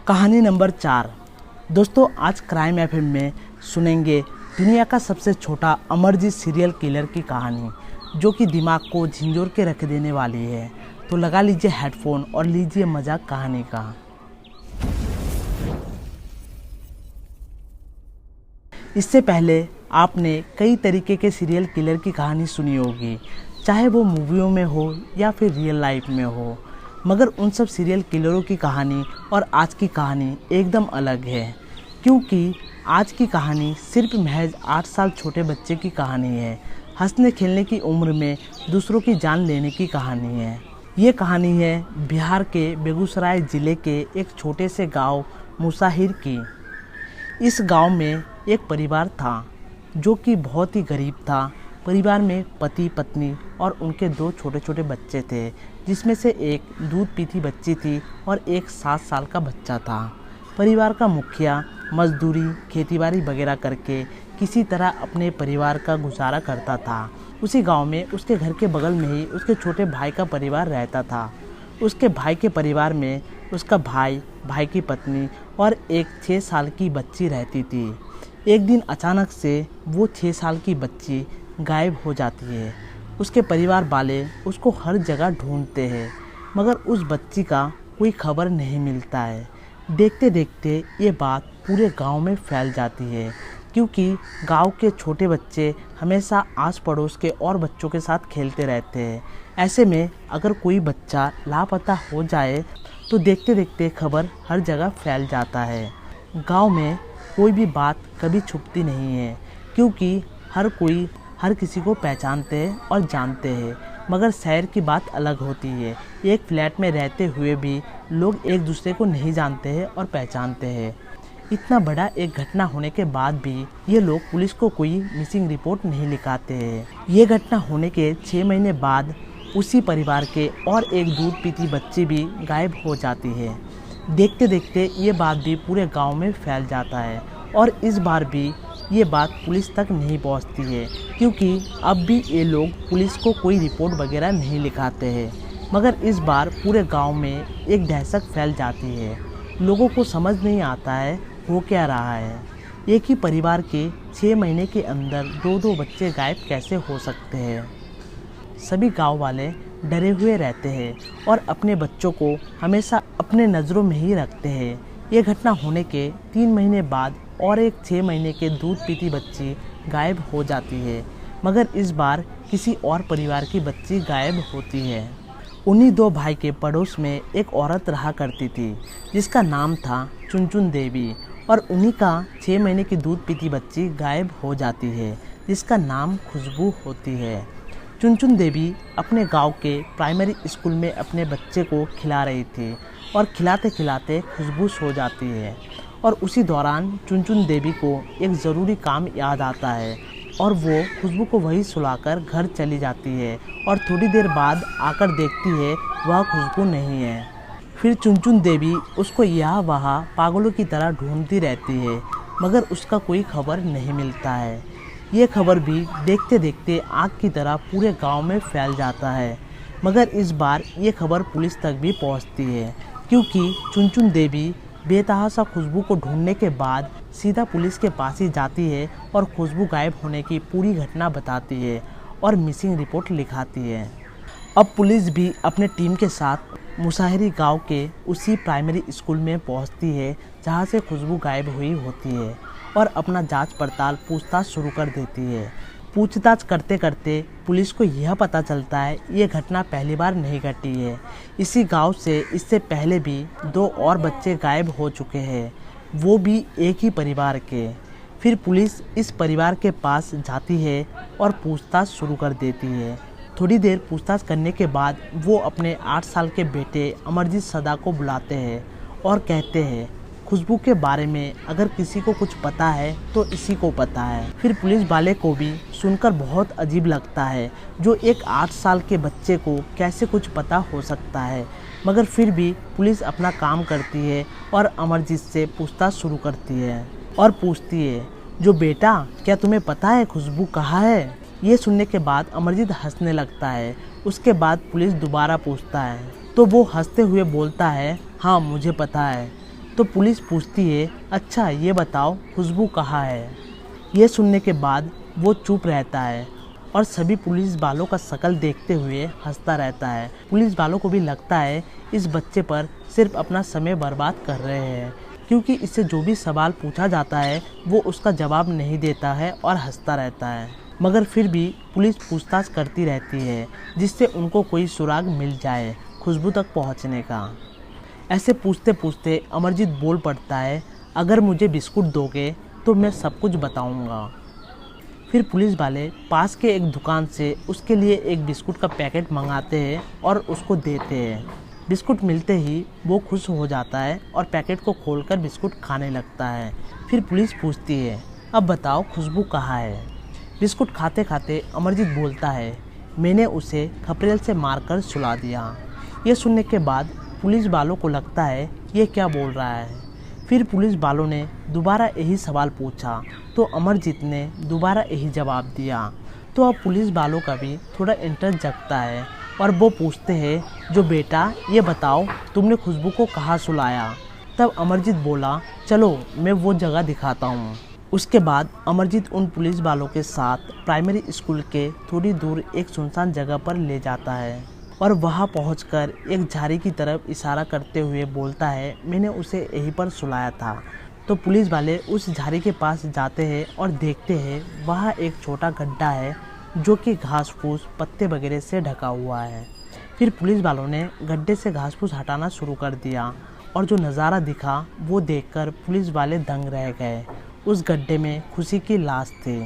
कहानी नंबर 4। दोस्तों, आज क्राइम एफएम में सुनेंगे दुनिया का सबसे छोटा अमरजीत सीरियल किलर की कहानी, जो कि दिमाग को झिंझोर के रख देने वाली है। तो लगा लीजिए हेडफोन और लीजिए मजा कहानी का। इससे पहले आपने कई तरीके के सीरियल किलर की कहानी सुनी होगी, चाहे वो मूवियों में हो या फिर रियल लाइफ में हो, मगर उन सब सीरियल किलरों की कहानी और आज की कहानी एकदम अलग है। क्योंकि आज की कहानी सिर्फ महज 8 साल छोटे बच्चे की कहानी है। हंसने खेलने की उम्र में दूसरों की जान लेने की कहानी है। ये कहानी है बिहार के बेगूसराय ज़िले के एक छोटे से गांव मुसाहिर की। इस गांव में एक परिवार था जो कि बहुत ही गरीब था। परिवार में पति पत्नी और उनके 2 छोटे छोटे बच्चे थे, जिसमें से एक दूध पीती बच्ची थी और एक 7 साल का बच्चा था। परिवार का मुखिया मजदूरी खेतीबाड़ी वगैरह करके किसी तरह अपने परिवार का गुजारा करता था। उसी गांव में उसके घर के बगल में ही उसके छोटे भाई का परिवार रहता था। उसके भाई के परिवार में उसका भाई, भाई की पत्नी और एक 6 साल की बच्ची रहती थी। एक दिन अचानक से वो 6 साल की बच्ची गायब हो जाती है। उसके परिवार वाले उसको हर जगह ढूंढते हैं, मगर उस बच्ची का कोई खबर नहीं मिलता है। देखते देखते ये बात पूरे गांव में फैल जाती है, क्योंकि गांव के छोटे बच्चे हमेशा आस पड़ोस के और बच्चों के साथ खेलते रहते हैं। ऐसे में अगर कोई बच्चा लापता हो जाए तो देखते देखते खबर हर जगह फैल जाता है। गांव में कोई भी बात कभी छुपती नहीं है, क्योंकि हर कोई हर किसी को पहचानते हैं और जानते हैं। मगर शहर की बात अलग होती है। एक फ्लैट में रहते हुए भी लोग एक दूसरे को नहीं जानते हैं और पहचानते हैं। इतना बड़ा एक घटना होने के बाद भी ये लोग पुलिस को कोई मिसिंग रिपोर्ट नहीं लिखाते हैं। ये घटना होने के 6 महीने बाद उसी परिवार के और एक दूध पीती बच्ची भी गायब हो जाती है। देखते देखते ये बात भी पूरे गांव में फैल जाता है, और इस बार भी ये बात पुलिस तक नहीं पहुंचती है, क्योंकि अब भी ये लोग पुलिस को कोई रिपोर्ट वगैरह नहीं लिखाते हैं। मगर इस बार पूरे गांव में एक दहशत फैल जाती है। लोगों को समझ नहीं आता है हो क्या रहा है। एक ही परिवार के 6 महीने के अंदर 2-2 बच्चे गायब कैसे हो सकते हैं। सभी गांव वाले डरे हुए रहते हैं और अपने बच्चों को हमेशा अपने नज़रों में ही रखते हैं। ये घटना होने के 3 महीने बाद और एक 6 महीने के दूध पीती बच्ची गायब हो जाती है, मगर इस बार किसी और परिवार की बच्ची गायब होती है। उन्हीं 2 भाई के पड़ोस में एक औरत रहा करती थी, जिसका नाम था चुनचुन देवी, और उन्हीं का 6 महीने की दूध पीती बच्ची गायब हो जाती है, जिसका नाम खुशबू होती है। चुनचुन देवी अपने गांव के प्राइमरी स्कूल में अपने बच्चे को खिला रही थी, और खिलाते खिलाते खुशबू सो जाती है। और उसी दौरान चुनचुन देवी को एक ज़रूरी काम याद आता है, और वो खुशबू को वही सुलाकर घर चली जाती है। और थोड़ी देर बाद आकर देखती है वह खुशबू नहीं है। फिर चुनचुन देवी उसको यहाँ वहाँ पागलों की तरह ढूंढती रहती है, मगर उसका कोई खबर नहीं मिलता है। ये खबर भी देखते देखते आग की तरह पूरे गांव में फैल जाता है। मगर इस बार ये खबर पुलिस तक भी पहुंचती है, क्योंकि चुनचुन देवी बेतहाशा खुशबू को ढूंढने के बाद सीधा पुलिस के पास ही जाती है और खुशबू गायब होने की पूरी घटना बताती है और मिसिंग रिपोर्ट लिखाती है। अब पुलिस भी अपने टीम के साथ मुसाहिरी गांव के उसी प्राइमरी स्कूल में पहुंचती है, जहां से खुशबू गायब हुई होती है, और अपना जांच पड़ताल पूछताछ शुरू कर देती है। पूछताछ करते करते पुलिस को यह पता चलता है ये घटना पहली बार नहीं घटी है। इसी गांव से इससे पहले भी 2 और बच्चे गायब हो चुके हैं, वो भी एक ही परिवार के। फिर पुलिस इस परिवार के पास जाती है और पूछताछ शुरू कर देती है। थोड़ी देर पूछताछ करने के बाद वो अपने 8 साल के बेटे अमरजीत सदा को बुलाते हैं और कहते हैं खुशबू के बारे में अगर किसी को कुछ पता है तो इसी को पता है। फिर पुलिस वाले को भी सुनकर बहुत अजीब लगता है, जो एक 8 साल के बच्चे को कैसे कुछ पता हो सकता है। मगर फिर भी पुलिस अपना काम करती है और अमरजीत से पूछताछ शुरू करती है और पूछती है, जो बेटा क्या तुम्हें पता है खुशबू कहाँ है? ये सुनने के बाद अमरजीत हंसने लगता है। उसके बाद पुलिस दोबारा पूछता है तो वो हंसते हुए बोलता है, हाँ मुझे पता है। तो पुलिस पूछती है, अच्छा ये बताओ खुशबू कहाँ है। ये सुनने के बाद वो चुप रहता है और सभी पुलिस वालों का शक्ल देखते हुए हंसता रहता है। पुलिस वालों को भी लगता है इस बच्चे पर सिर्फ अपना समय बर्बाद कर रहे हैं, क्योंकि इससे जो भी सवाल पूछा जाता है वो उसका जवाब नहीं देता है और हंसता रहता है। मगर फिर भी पुलिस पूछताछ करती रहती है जिससे उनको कोई सुराग मिल जाए खुशबू तक पहुंचने का। ऐसे पूछते पूछते अमरजीत बोल पड़ता है, अगर मुझे बिस्कुट दोगे तो मैं सब कुछ बताऊंगा। फिर पुलिस वाले पास के एक दुकान से उसके लिए एक बिस्कुट का पैकेट मंगाते हैं और उसको देते हैं। बिस्कुट मिलते ही वो खुश हो जाता है और पैकेट को खोलकर बिस्कुट खाने लगता है। फिर पुलिस पूछती है, अब बताओ खुशबू कहाँ है। बिस्कुट खाते खाते अमरजीत बोलता है, मैंने उसे खपरेल से मारकर सुला दिया। ये सुनने के बाद पुलिस वालों को लगता है ये क्या बोल रहा है। फिर पुलिस वालों ने दोबारा यही सवाल पूछा तो अमरजीत ने दोबारा यही जवाब दिया। तो अब पुलिस वालों का भी थोड़ा इंटरेस्ट जगता है और वो पूछते हैं, जो बेटा ये बताओ तुमने खुशबू को कहाँ सुलाया। तब अमरजीत बोला, चलो मैं वो जगह दिखाता हूँ। उसके बाद अमरजीत उन पुलिस वालों के साथ प्राइमरी स्कूल के थोड़ी दूर एक सुनसान जगह पर ले जाता है और वहां पहुंचकर एक झाड़ी की तरफ इशारा करते हुए बोलता है, मैंने उसे यहीं पर सुलाया था। तो पुलिस वाले उस झाड़ी के पास जाते हैं और देखते हैं वहाँ एक छोटा गड्ढा है जो कि घास फूस पत्ते वगैरह से ढका हुआ है। फिर पुलिस वालों ने गड्ढे से घास फूस हटाना शुरू कर दिया और जो नज़ारा दिखा वो देखकर पुलिस वाले दंग रह गए। उस गड्ढे में खुशी की लाश थी।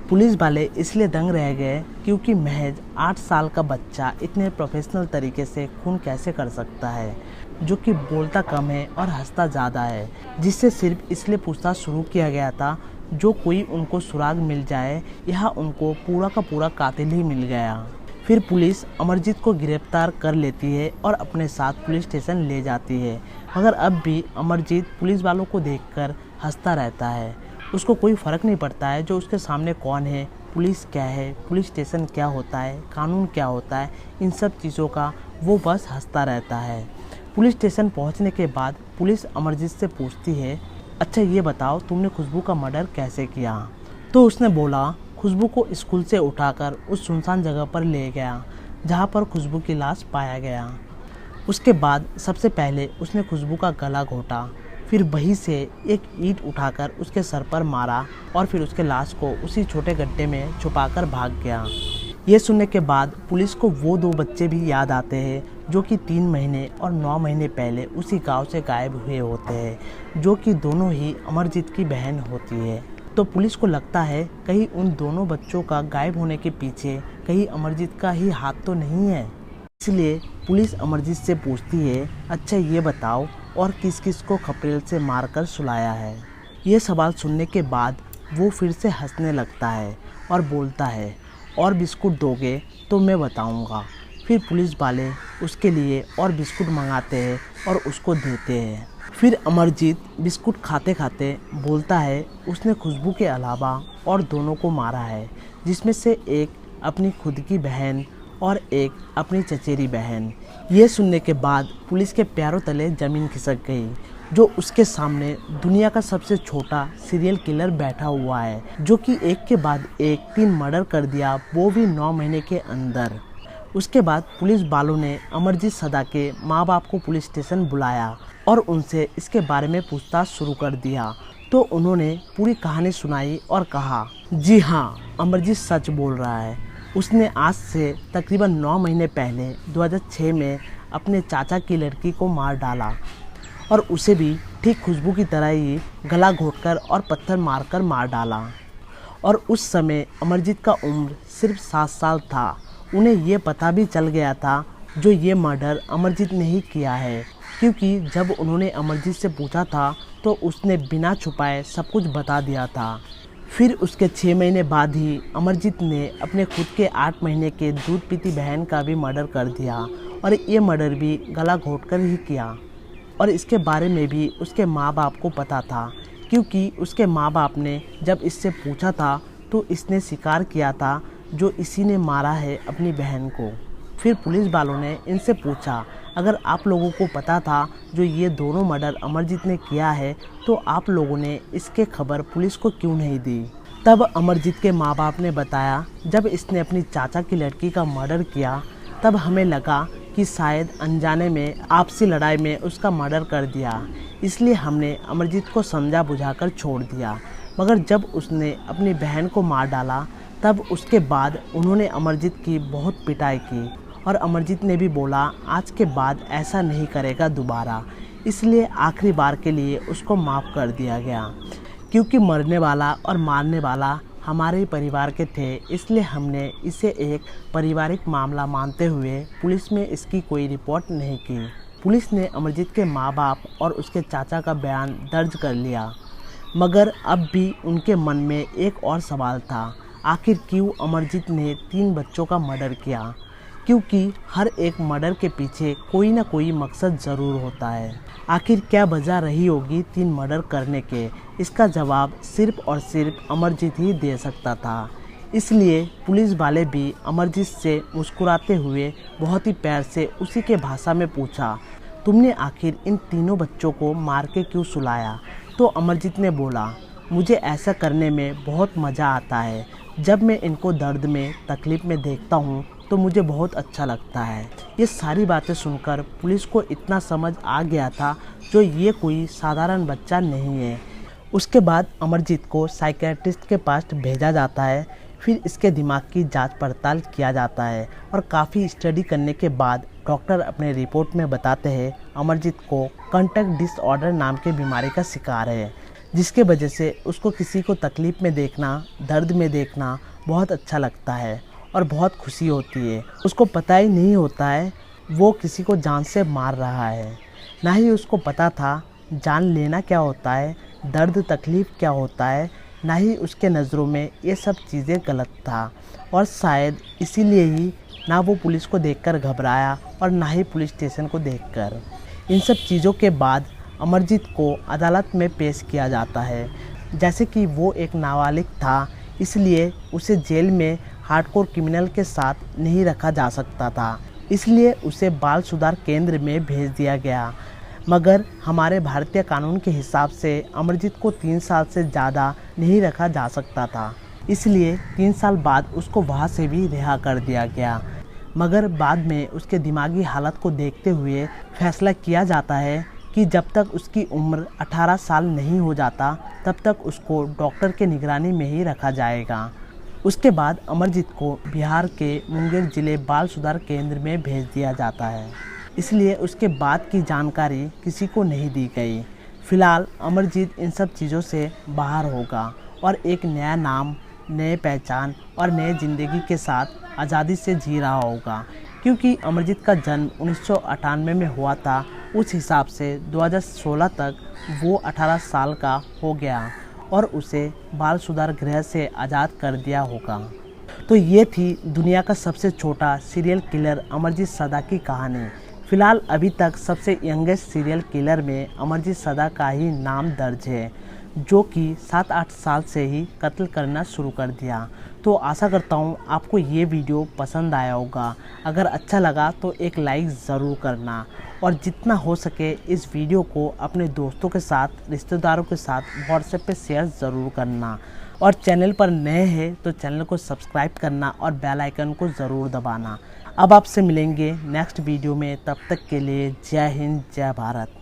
पुलिस वाले इसलिए दंग रह गए क्योंकि महज 8 साल का बच्चा इतने प्रोफेशनल तरीके से खून कैसे कर सकता है, जो कि बोलता कम है और हंसता ज़्यादा है, जिससे सिर्फ इसलिए पूछताछ शुरू किया गया था जो कोई उनको सुराग मिल जाए। यहाँ उनको पूरा का पूरा कातिल ही मिल गया। फिर पुलिस अमरजीत को गिरफ्तार कर लेती है और अपने साथ पुलिस स्टेशन ले जाती है। मगर अब भी अमरजीत पुलिस वालों को देखकर हंसता रहता है। उसको कोई फ़र्क नहीं पड़ता है जो उसके सामने कौन है, पुलिस क्या है, पुलिस स्टेशन क्या होता है, कानून क्या होता है, इन सब चीज़ों का वो बस हंसता रहता है। पुलिस स्टेशन पहुंचने के बाद पुलिस अमरजीत से पूछती है, अच्छा ये बताओ तुमने खुशबू का मर्डर कैसे किया। तो उसने बोला, खुशबू को स्कूल से उठाकर उस सुनसान जगह पर ले गया जहाँ पर खुशबू की लाश पाया गया। उसके बाद सबसे पहले उसने खुशबू का गला घोटा, फिर वहीं से एक ईंट उठाकर उसके सर पर मारा और फिर उसके लाश को उसी छोटे गड्ढे में छुपाकर भाग गया। ये सुनने के बाद पुलिस को वो 2 बच्चे भी याद आते हैं जो कि 3 महीने और 9 महीने पहले उसी गांव से गायब हुए होते हैं, जो कि दोनों ही अमरजीत की बहन होती है। तो पुलिस को लगता है कहीं उन दोनों बच्चों का गायब होने के पीछे कहीं अमरजीत का ही हाथ तो नहीं है। इसलिए पुलिस अमरजीत से पूछती है, अच्छा ये बताओ और किस किस को खपरेल से मारकर सुलाया है। ये सवाल सुनने के बाद वो फिर से हंसने लगता है और बोलता है, और बिस्कुट दोगे तो मैं बताऊंगा। फिर पुलिस वाले उसके लिए और बिस्कुट मंगाते हैं और उसको देते हैं। फिर अमरजीत बिस्कुट खाते खाते बोलता है, उसने खुशबू के अलावा और दोनों को मारा है, जिसमें से एक अपनी खुद की बहन और एक अपनी चचेरी बहन। ये सुनने के बाद पुलिस के पैरों तले ज़मीन खिसक गई। जो उसके सामने दुनिया का सबसे छोटा सीरियल किलर बैठा हुआ है, जो कि एक के बाद एक 3 मर्डर कर दिया, वो भी 9 महीने के अंदर। उसके बाद पुलिस वालों ने अमरजीत सदा के माँ बाप को पुलिस स्टेशन बुलाया और उनसे इसके बारे में पूछताछ शुरू कर दिया। तो उन्होंने पूरी कहानी सुनाई और कहा, जी हाँ, अमरजीत सच बोल रहा है। उसने आज से तकरीबन 9 महीने पहले 2006 में अपने चाचा की लड़की को मार डाला और उसे भी ठीक खुशबू की तरह ही गला घोंटकर और पत्थर मारकर मार डाला। और उस समय अमरजीत का उम्र सिर्फ 7 साल था। उन्हें ये पता भी चल गया था जो ये मर्डर अमरजीत ने ही किया है, क्योंकि जब उन्होंने अमरजीत से पूछा था तो उसने बिना छुपाए सब कुछ बता दिया था। फिर उसके 6 महीने बाद ही अमरजीत ने अपने खुद के 8 महीने के दूध पीती बहन का भी मर्डर कर दिया और ये मर्डर भी गला घोंटकर ही किया। और इसके बारे में भी उसके माँ बाप को पता था, क्योंकि उसके माँ बाप ने जब इससे पूछा था तो इसने स्वीकार किया था जो इसी ने मारा है अपनी बहन को। फिर पुलिस वालों ने इनसे पूछा, अगर आप लोगों को पता था जो ये दोनों मर्डर अमरजीत ने किया है तो आप लोगों ने इसके खबर पुलिस को क्यों नहीं दी। तब अमरजीत के माँ बाप ने बताया, जब इसने अपनी चाचा की लड़की का मर्डर किया तब हमें लगा कि शायद अनजाने में आपसी लड़ाई में उसका मर्डर कर दिया, इसलिए हमने अमरजीत को समझा बुझाकर छोड़ दिया। मगर जब उसने अपनी बहन को मार डाला तब उसके बाद उन्होंने अमरजीत की बहुत पिटाई की और अमरजीत ने भी बोला आज के बाद ऐसा नहीं करेगा दोबारा, इसलिए आखिरी बार के लिए उसको माफ़ कर दिया गया। क्योंकि मरने वाला और मारने वाला हमारे ही परिवार के थे, इसलिए हमने इसे एक पारिवारिक मामला मानते हुए पुलिस में इसकी कोई रिपोर्ट नहीं की। पुलिस ने अमरजीत के माँ बाप और उसके चाचा का बयान दर्ज कर लिया, मगर अब भी उनके मन में एक और सवाल था, आखिर क्यों अमरजीत ने 3 बच्चों का मर्डर किया। क्योंकि हर एक मर्डर के पीछे कोई ना कोई मकसद ज़रूर होता है। आखिर क्या वजह रही होगी 3 मर्डर करने के, इसका जवाब सिर्फ और सिर्फ अमरजीत ही दे सकता था। इसलिए पुलिस वाले भी अमरजीत से मुस्कुराते हुए बहुत ही प्यार से उसी के भाषा में पूछा, तुमने आखिर इन तीनों बच्चों को मार के क्यों सुलाया। तो अमरजीत ने बोला, मुझे ऐसा करने में बहुत मज़ा आता है। जब मैं इनको दर्द में तकलीफ़ में देखता हूँ तो मुझे बहुत अच्छा लगता है। ये सारी बातें सुनकर पुलिस को इतना समझ आ गया था जो ये कोई साधारण बच्चा नहीं है। उसके बाद अमरजीत को साइकियाट्रिस्ट के पास भेजा जाता है। फिर इसके दिमाग की जांच पड़ताल किया जाता है और काफ़ी स्टडी करने के बाद डॉक्टर अपने रिपोर्ट में बताते हैं अमरजीत को कॉन्टैक्ट डिसऑर्डर नाम की बीमारी का शिकार है, जिसके वजह से उसको किसी को तकलीफ़ में देखना, दर्द में देखना बहुत अच्छा लगता है और बहुत खुशी होती है। उसको पता ही नहीं होता है वो किसी को जान से मार रहा है, ना ही उसको पता था जान लेना क्या होता है, दर्द तकलीफ़ क्या होता है, ना ही उसके नज़रों में ये सब चीज़ें गलत था। और शायद इसीलिए ही ना वो पुलिस को देखकर घबराया और ना ही पुलिस स्टेशन को देखकर। इन सब चीज़ों के बाद अमरजीत को अदालत में पेश किया जाता है। जैसे कि वो एक नाबालिग था, इसलिए उसे जेल में हार्डकोर क्रिमिनल के साथ नहीं रखा जा सकता था, इसलिए उसे बाल सुधार केंद्र में भेज दिया गया। मगर हमारे भारतीय कानून के हिसाब से अमरजीत को 3 साल से ज़्यादा नहीं रखा जा सकता था, इसलिए 3 साल बाद उसको वहाँ से भी रिहा कर दिया गया। मगर बाद में उसके दिमागी हालत को देखते हुए फैसला किया जाता है कि जब तक उसकी उम्र 18 साल नहीं हो जाता तब तक उसको डॉक्टर के निगरानी में ही रखा जाएगा। उसके बाद अमरजीत को बिहार के मुंगेर जिले बाल सुधार केंद्र में भेज दिया जाता है, इसलिए उसके बाद की जानकारी किसी को नहीं दी गई। फिलहाल अमरजीत इन सब चीज़ों से बाहर होगा और एक नया नाम, नए पहचान और नए ज़िंदगी के साथ आज़ादी से जी रहा होगा। क्योंकि अमरजीत का जन्म 1998 में हुआ था, उस हिसाब से 2016 तक वो 18 साल का हो गया और उसे बाल सुधार गृह से आज़ाद कर दिया होगा। तो ये थी दुनिया का सबसे छोटा सीरियल किलर अमरजीत सदा की कहानी। फ़िलहाल अभी तक सबसे यंगेस्ट सीरियल किलर में अमरजीत सदा का ही नाम दर्ज है, जो कि 7-8 साल से ही कत्ल करना शुरू कर दिया। तो आशा करता हूँ आपको ये वीडियो पसंद आया होगा। अगर अच्छा लगा तो एक लाइक ज़रूर करना और जितना हो सके इस वीडियो को अपने दोस्तों के साथ, रिश्तेदारों के साथ व्हाट्सएप पे शेयर ज़रूर करना। और चैनल पर नए हैं तो चैनल को सब्सक्राइब करना और बेल आइकन को ज़रूर दबाना। अब आपसे मिलेंगे नेक्स्ट वीडियो में, तब तक के लिए जय हिंद, जय भारत।